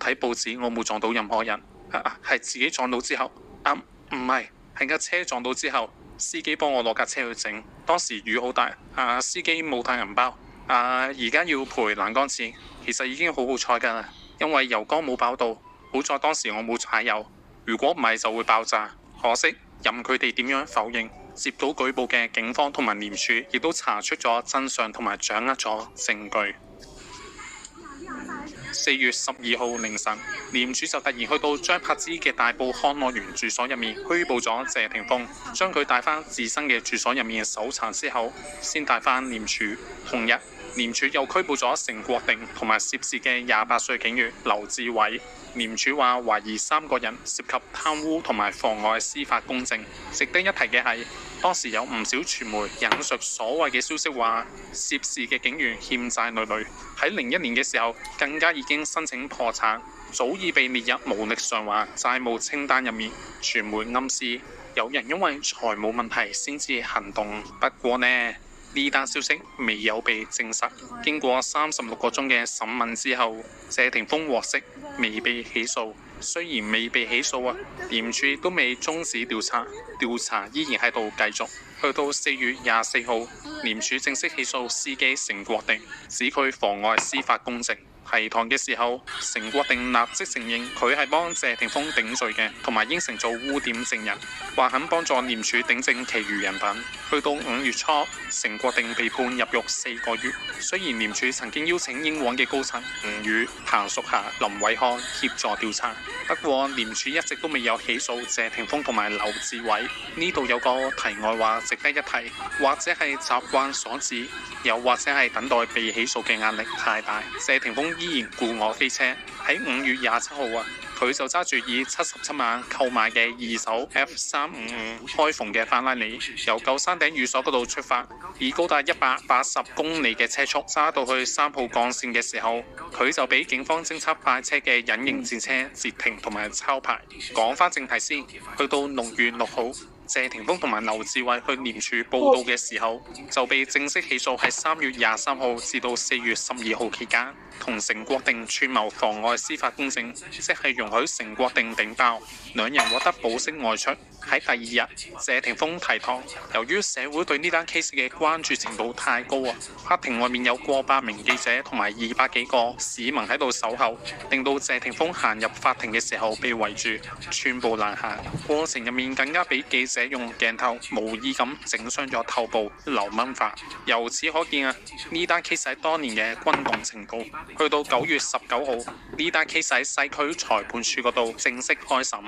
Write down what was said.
睇報紙，我冇撞到任何人，係自己撞到之後，唔係，係架車撞到之後，司機幫我攞架車去整。當時雨好大，司機冇帶銀包，而家要賠欄杆錢，其實已經好好彩㗎啦，因為油缸冇爆到，好在當時我冇踩油，如果唔係就會爆炸。可惜任佢哋點樣否認，接到舉報嘅警方同埋廉署亦都查出咗真相同埋掌握咗證據。4月12號凌晨，廉署就突然去到張柏芝嘅大埔康樂園住所入面拘捕咗謝霆鋒，將佢帶返自身嘅住所入面搜查之後，先帶返廉署。同日，廉署又拘捕咗成國定同埋涉事嘅28歲警員劉志偉。廉署話懷疑3個人涉及貪污同埋妨礙司法公正。值得一提嘅係，當時有唔少傳媒引述所謂嘅消息話，涉事嘅警員欠債累累，喺01年嘅時候更加已經申請破產，早已被列入無力償還債務清單入面。傳媒暗示有人因為財務問題先至行動，不過呢單消息未有被證實。經過36個鐘嘅審問之後，謝霆鋒獲釋，未被起訴。雖然未被起訴廉署都未終止調查，調查依然喺度繼續。去到4月24號，廉署正式起訴司機成國定，指佢妨礙司法公正。提堂嘅時候，成國定立即承認佢係幫謝霆鋒頂罪嘅，同埋應承做污點證人，話肯幫助廉署頂正其餘人品。去到5月初，成國定被判入獄4個月。雖然廉署曾經邀請英皇嘅高層吳宇、彭淑霞、林偉漢協助調查，不過廉署一直都未有起訴謝霆鋒同埋劉志偉。呢度有個題外話值得一提，或者係習慣所致，又或者係等待被起訴嘅壓力太大。謝霆鋒依然故我飛車，喺5月27號佢就揸住以77萬購買嘅2手 F355開篷嘅法拉利，由舊山頂寓所嗰度出發，以高達180公里嘅車速揸到去3號幹線嘅時候，佢就俾警方偵測快車嘅隱形戰車截停同埋抄牌。講返正題先，去到6月6號。謝霆鋒同埋劉志偉去廉署報到嘅時候，就被正式起訴喺3月23號至到4月12號期間，同成國定串謀妨礙司法公正，即係容許成國定頂包，兩人獲得保釋外出。喺第二日，謝霆鋒提堂，由於社會對呢單 case 嘅關注程度太高法庭外面有過百名記者同埋200幾個市民喺度守候，令到謝霆鋒行入法庭嘅時候被圍住，寸步難行。過程入面更加俾記者用鏡頭無意咁整傷咗頭部，流蚊髮。由此可見呢單 case 喺當年嘅轟動程度。去到9月19號，呢單 case 喺西區裁判處嗰度正式開審。